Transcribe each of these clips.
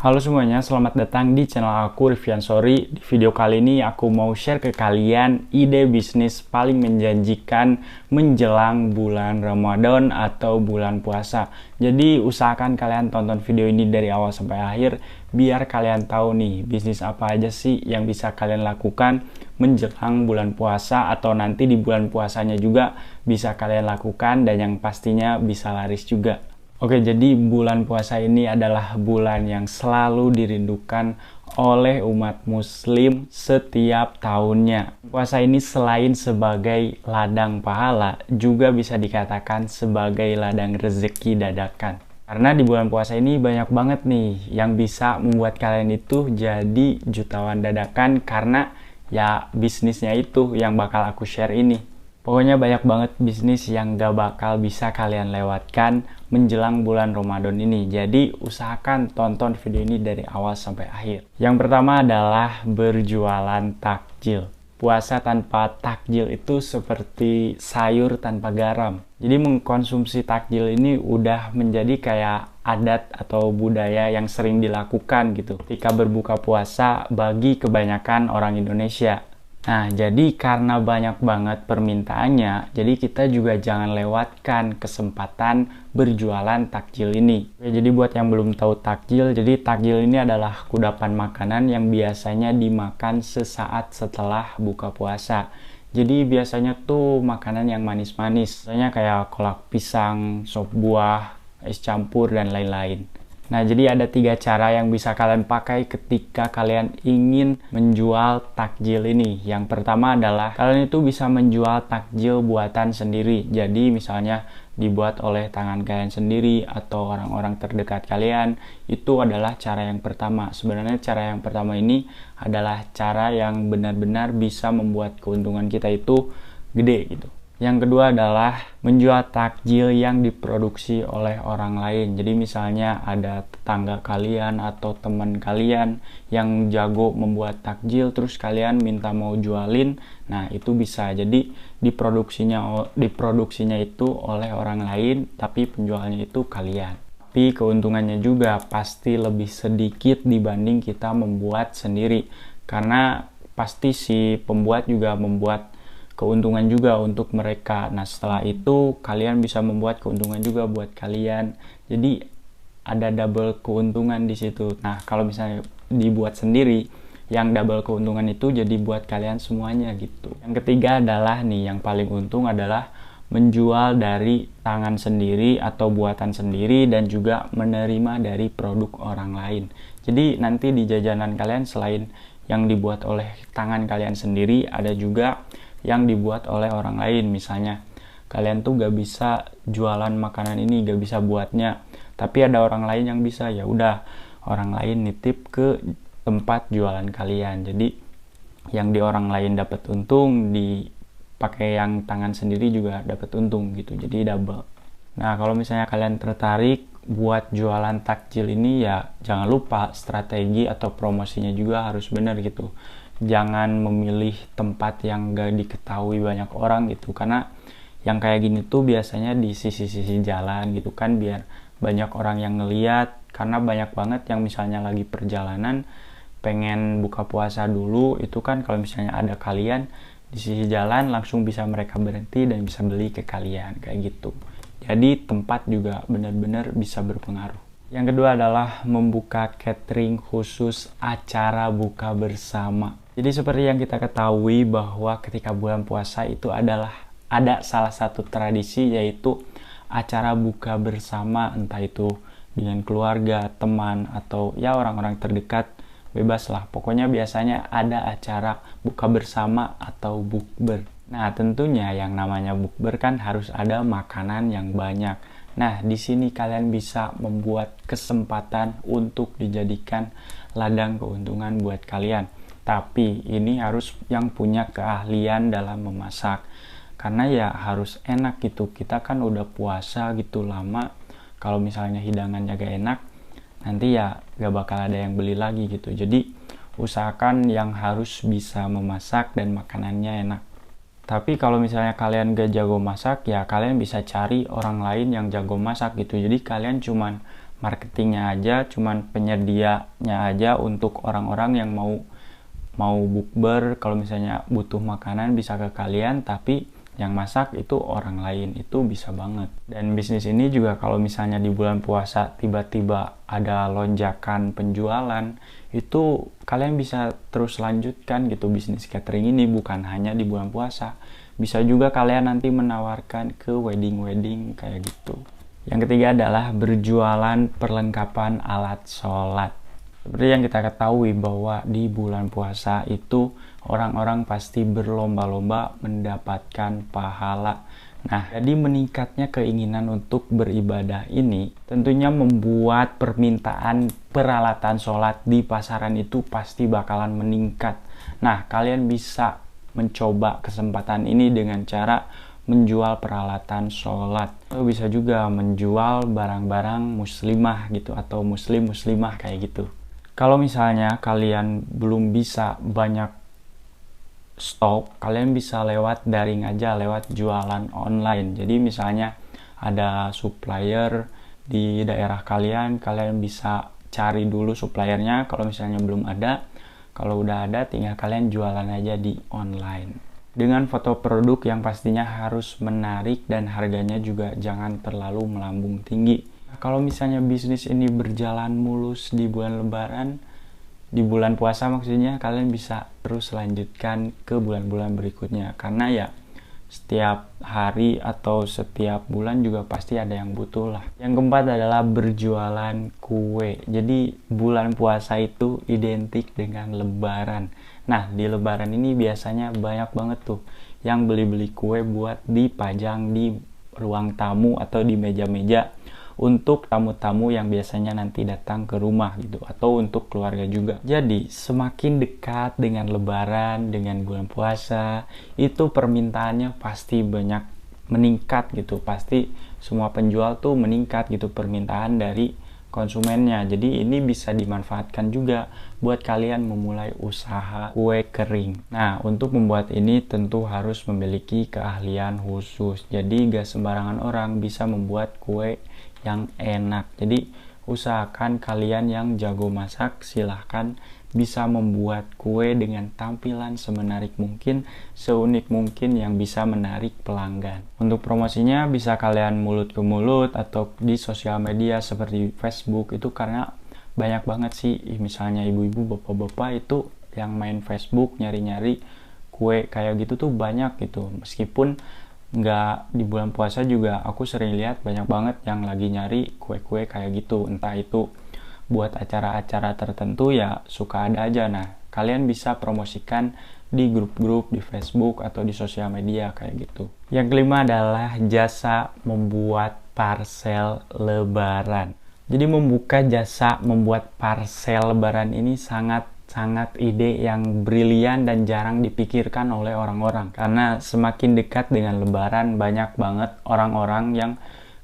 Halo semuanya, selamat datang di channel aku Rifyan Sori. Di video kali ini aku mau share ke kalian ide bisnis paling menjanjikan menjelang bulan Ramadan atau bulan puasa. Jadi usahakan kalian tonton video ini dari awal sampai akhir biar kalian tahu nih bisnis apa aja sih yang bisa kalian lakukan menjelang bulan puasa atau nanti di bulan puasanya juga bisa kalian lakukan dan yang pastinya bisa laris juga. Oke, jadi bulan puasa ini adalah bulan yang selalu dirindukan oleh umat muslim setiap tahunnya. Puasa ini selain sebagai ladang pahala, juga bisa dikatakan sebagai ladang rezeki dadakan. Karena di bulan puasa ini banyak banget nih yang bisa membuat kalian itu jadi jutawan dadakan karena ya bisnisnya itu yang bakal aku share ini. Pokoknya banyak banget bisnis yang gak bakal bisa kalian lewatkan menjelang bulan Ramadan ini. Jadi usahakan tonton video ini dari awal sampai akhir. Yang pertama adalah berjualan takjil. Puasa tanpa takjil itu seperti sayur tanpa garam. Jadi mengkonsumsi takjil ini udah menjadi kayak adat atau budaya yang sering dilakukan gitu ketika berbuka puasa bagi kebanyakan orang Indonesia. Nah, jadi karena banyak banget permintaannya, jadi kita juga jangan lewatkan kesempatan berjualan takjil ini. Oke, jadi buat yang belum tahu takjil, jadi takjil ini adalah kudapan makanan yang biasanya dimakan sesaat setelah buka puasa. Jadi biasanya tuh makanan yang manis-manis, misalnya kayak kolak pisang, sop buah, es campur, dan lain-lain. Nah, jadi ada 3 cara yang bisa kalian pakai ketika kalian ingin menjual takjil ini. Yang pertama adalah kalian itu bisa menjual takjil buatan sendiri. Jadi misalnya dibuat oleh tangan kalian sendiri atau orang-orang terdekat kalian. Itu adalah cara yang pertama. Sebenarnya cara yang pertama ini adalah cara yang benar-benar bisa membuat keuntungan kita itu gede gitu. Yang kedua adalah menjual takjil yang diproduksi oleh orang lain. Jadi misalnya ada tetangga kalian atau teman kalian yang jago membuat takjil, terus kalian minta mau jualin, nah itu bisa. Jadi diproduksinya itu oleh orang lain, tapi penjualnya itu kalian. Tapi keuntungannya juga pasti lebih sedikit dibanding kita membuat sendiri. Karena pasti si pembuat juga membuat keuntungan juga untuk mereka. Nah, setelah itu kalian bisa membuat keuntungan juga buat kalian. Jadi ada double keuntungan di situ. Nah, kalau misalnya dibuat sendiri, yang double keuntungan itu jadi buat kalian semuanya gitu. Yang ketiga adalah nih, yang paling untung adalah menjual dari tangan sendiri atau buatan sendiri dan juga menerima dari produk orang lain. Jadi nanti di jajanan kalian selain yang dibuat oleh tangan kalian sendiri, ada juga yang dibuat oleh orang lain. Misalnya kalian tuh gak bisa jualan makanan ini, gak bisa buatnya, tapi ada orang lain yang bisa, ya udah orang lain nitip ke tempat jualan kalian. Jadi yang di orang lain dapat untung, dipakai yang tangan sendiri juga dapat untung gitu, jadi double. Nah, kalau misalnya kalian tertarik buat jualan takjil ini, ya jangan lupa strategi atau promosinya juga harus benar gitu. Jangan memilih tempat yang gak diketahui banyak orang gitu, karena yang kayak gini tuh biasanya di sisi-sisi jalan gitu kan, biar banyak orang yang ngeliat. Karena banyak banget yang misalnya lagi perjalanan pengen buka puasa dulu, itu kan kalau misalnya ada kalian di sisi jalan langsung bisa mereka berhenti dan bisa beli ke kalian kayak gitu. Jadi tempat juga benar-benar bisa berpengaruh. Yang kedua adalah membuka catering khusus acara buka bersama. Jadi seperti yang kita ketahui bahwa ketika bulan puasa itu adalah ada salah satu tradisi, yaitu acara buka bersama, entah itu dengan keluarga, teman, atau ya orang-orang terdekat, bebas lah. Pokoknya biasanya ada acara buka bersama atau bukber. Nah, tentunya yang namanya bukber kan harus ada makanan yang banyak. Nah, di sini kalian bisa membuat kesempatan untuk dijadikan ladang keuntungan buat kalian. Tapi ini harus yang punya keahlian dalam memasak. Karena ya harus enak gitu. Kita kan udah puasa gitu lama. Kalau misalnya hidangannya gak enak, nanti ya gak bakal ada yang beli lagi gitu. Jadi usahakan yang harus bisa memasak dan makanannya enak. Tapi kalau misalnya kalian gak jago masak, ya kalian bisa cari orang lain yang jago masak gitu. Jadi kalian cuman marketingnya aja, cuman penyedianya aja untuk orang-orang yang mau bukber. Kalau misalnya butuh makanan bisa ke kalian, tapi yang masak itu orang lain, itu bisa banget. Dan bisnis ini juga kalau misalnya di bulan puasa tiba-tiba ada lonjakan penjualan, itu kalian bisa terus lanjutkan gitu bisnis catering ini, bukan hanya di bulan puasa. Bisa juga kalian nanti menawarkan ke wedding-wedding kayak gitu. Yang ketiga adalah berjualan perlengkapan alat sholat. Seperti yang kita ketahui bahwa di bulan puasa itu orang-orang pasti berlomba-lomba mendapatkan pahala. Nah, jadi meningkatnya keinginan untuk beribadah ini tentunya membuat permintaan peralatan sholat di pasaran itu pasti bakalan meningkat. Nah, kalian bisa mencoba kesempatan ini dengan cara menjual peralatan sholat. Bisa juga menjual barang-barang muslimah gitu, atau muslimah kayak gitu. Kalau misalnya kalian belum bisa banyak stok, kalian bisa lewat daring aja, lewat jualan online. Jadi misalnya ada supplier di daerah kalian bisa cari dulu suppliernya. Kalau misalnya belum ada, kalau udah ada tinggal kalian jualan aja di online. Dengan foto produk yang pastinya harus menarik dan harganya juga jangan terlalu melambung tinggi. Kalau misalnya bisnis ini berjalan mulus di bulan lebaran, di bulan puasa maksudnya, kalian bisa terus lanjutkan ke bulan-bulan berikutnya. Karena ya setiap hari atau setiap bulan juga pasti ada yang butuh lah. Yang keempat adalah berjualan kue. Jadi bulan puasa itu identik dengan lebaran. Nah, di lebaran ini biasanya banyak banget tuh yang beli-beli kue buat dipajang di ruang tamu atau di meja-meja untuk tamu-tamu yang biasanya nanti datang ke rumah gitu, atau untuk keluarga juga. Jadi semakin dekat dengan lebaran, dengan bulan puasa, itu permintaannya pasti banyak meningkat gitu. Pasti semua penjual tuh meningkat gitu permintaan dari konsumennya. Jadi ini bisa dimanfaatkan juga buat kalian memulai usaha kue kering. Nah, untuk membuat ini tentu harus memiliki keahlian khusus. Jadi gak sembarangan orang bisa membuat kue yang enak. Jadi usahakan kalian yang jago masak silahkan bisa membuat kue dengan tampilan semenarik mungkin, seunik mungkin yang bisa menarik pelanggan. Untuk promosinya bisa kalian mulut ke mulut atau di sosial media seperti Facebook itu, karena banyak banget sih misalnya ibu-ibu, bapak-bapak itu yang main Facebook nyari-nyari kue kayak gitu tuh banyak gitu. Meskipun nggak di bulan puasa juga aku sering lihat banyak banget yang lagi nyari kue-kue kayak gitu, entah itu buat acara-acara tertentu ya suka ada aja. Nah, kalian bisa promosikan di grup-grup di Facebook atau di sosial media kayak gitu. Yang kelima adalah jasa membuat parcel lebaran. Jadi membuka jasa membuat parcel lebaran ini sangat ide yang brilian dan jarang dipikirkan oleh orang-orang. Karena semakin dekat dengan lebaran, banyak banget orang-orang yang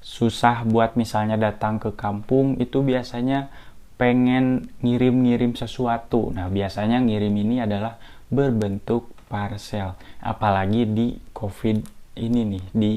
susah buat misalnya datang ke kampung, itu biasanya pengen ngirim-ngirim sesuatu. Nah, biasanya ngirim ini adalah berbentuk parcel. Apalagi di COVID ini nih, di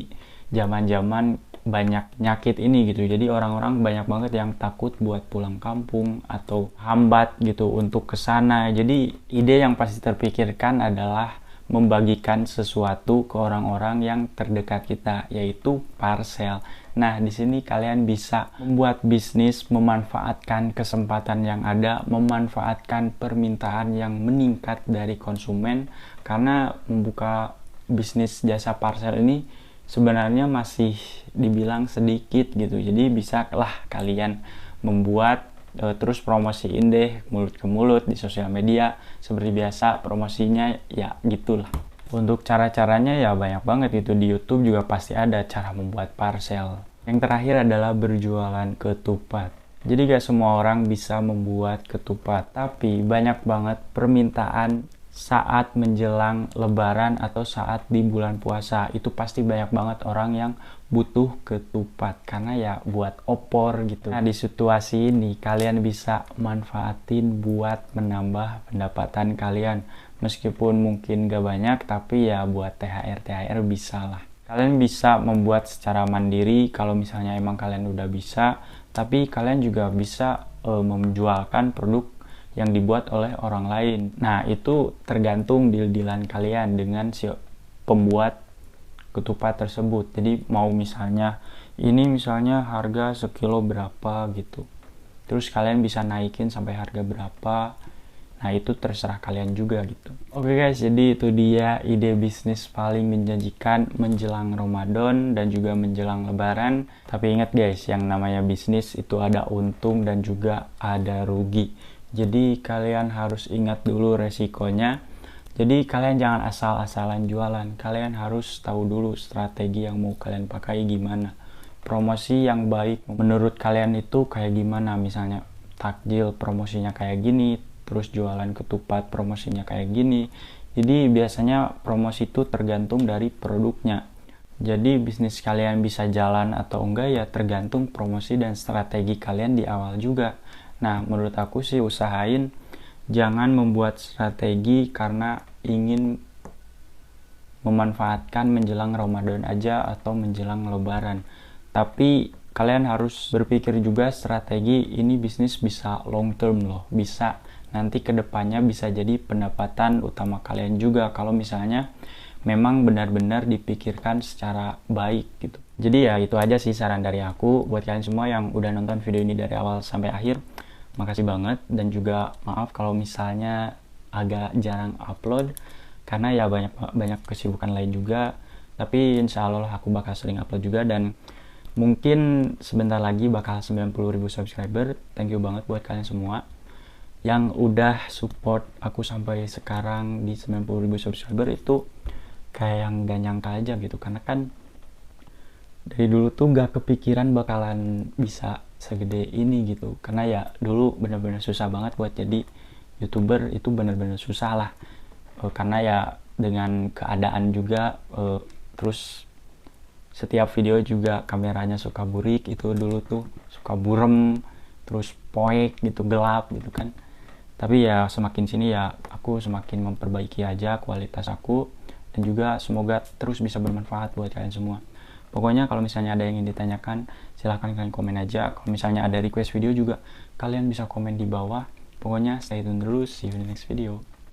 zaman-zaman banyak nyakit ini gitu. Jadi orang-orang banyak banget yang takut buat pulang kampung atau hambat gitu untuk kesana. Jadi ide yang pasti terpikirkan adalah membagikan sesuatu ke orang-orang yang terdekat kita, yaitu parcel. Nah, di sini kalian bisa membuat bisnis, memanfaatkan kesempatan yang ada, memanfaatkan permintaan yang meningkat dari konsumen. Karena membuka bisnis jasa parcel ini sebenarnya masih dibilang sedikit gitu. Jadi bisa lah kalian membuat terus promosiin deh mulut ke mulut di sosial media seperti biasa promosinya ya gitulah. Untuk cara-caranya ya banyak banget gitu, di YouTube juga pasti ada cara membuat parcel. Yang terakhir adalah berjualan ketupat. Jadi gak semua orang bisa membuat ketupat, tapi banyak banget permintaan saat menjelang lebaran atau saat di bulan puasa. Itu pasti banyak banget orang yang butuh ketupat karena ya buat opor gitu. Nah, di situasi ini kalian bisa manfaatin buat menambah pendapatan kalian. Meskipun mungkin gak banyak, tapi ya buat THR bisa lah. Kalian bisa membuat secara mandiri kalau misalnya emang kalian udah bisa. tapi kalian juga bisa menjualkan produk yang dibuat oleh orang lain. Nah, itu tergantung deal-dealan kalian dengan si pembuat ketupat tersebut. Jadi mau misalnya ini misalnya harga sekilo berapa gitu, terus kalian bisa naikin sampai harga berapa. Nah, itu terserah kalian juga gitu. Oke guys, jadi itu dia ide bisnis paling menjanjikan menjelang Ramadan dan juga menjelang Lebaran. Tapi ingat guys, yang namanya bisnis itu ada untung dan juga ada rugi. Jadi kalian harus ingat dulu resikonya. Jadi kalian jangan asal-asalan jualan. Kalian harus tahu dulu strategi yang mau kalian pakai gimana. Promosi yang baik menurut kalian itu kayak gimana. Misalnya takjil promosinya kayak gini, terus jualan ketupat promosinya kayak gini. Jadi biasanya promosi itu tergantung dari produknya. Jadi bisnis kalian bisa jalan atau enggak ya tergantung promosi dan strategi kalian di awal juga. Nah, menurut aku sih usahain jangan membuat strategi karena ingin memanfaatkan menjelang Ramadan aja atau menjelang Lebaran. Tapi kalian harus berpikir juga strategi ini bisnis bisa long term loh, bisa nanti kedepannya bisa jadi pendapatan utama kalian juga kalau misalnya memang benar-benar dipikirkan secara baik gitu. Jadi ya itu aja sih saran dari aku buat kalian semua yang udah nonton video ini dari awal sampai akhir. Makasih banget, dan juga maaf kalau misalnya agak jarang upload karena ya banyak kesibukan lain juga. Tapi insya Allah aku bakal sering upload juga, dan mungkin sebentar lagi bakal 90.000 subscriber. Thank you banget buat kalian semua yang udah support aku sampai sekarang di 90.000 subscriber. Itu kayak yang gak nyangka aja gitu, karena kan dari dulu tuh gak kepikiran bakalan bisa segede ini gitu, karena ya dulu bener-bener susah banget buat jadi YouTuber. Itu bener-bener susah lah, karena ya dengan keadaan juga, terus setiap video juga kameranya suka burik, itu dulu tuh suka burem, terus poek gitu, gelap gitu kan. Tapi ya semakin sini ya aku semakin memperbaiki aja kualitas aku, dan juga semoga terus bisa bermanfaat buat kalian semua. Pokoknya kalau misalnya ada yang ingin ditanyakan, silahkan kalian komen aja. Kalau misalnya ada request video juga, kalian bisa komen di bawah. Pokoknya stay tune terus, see you in the next video.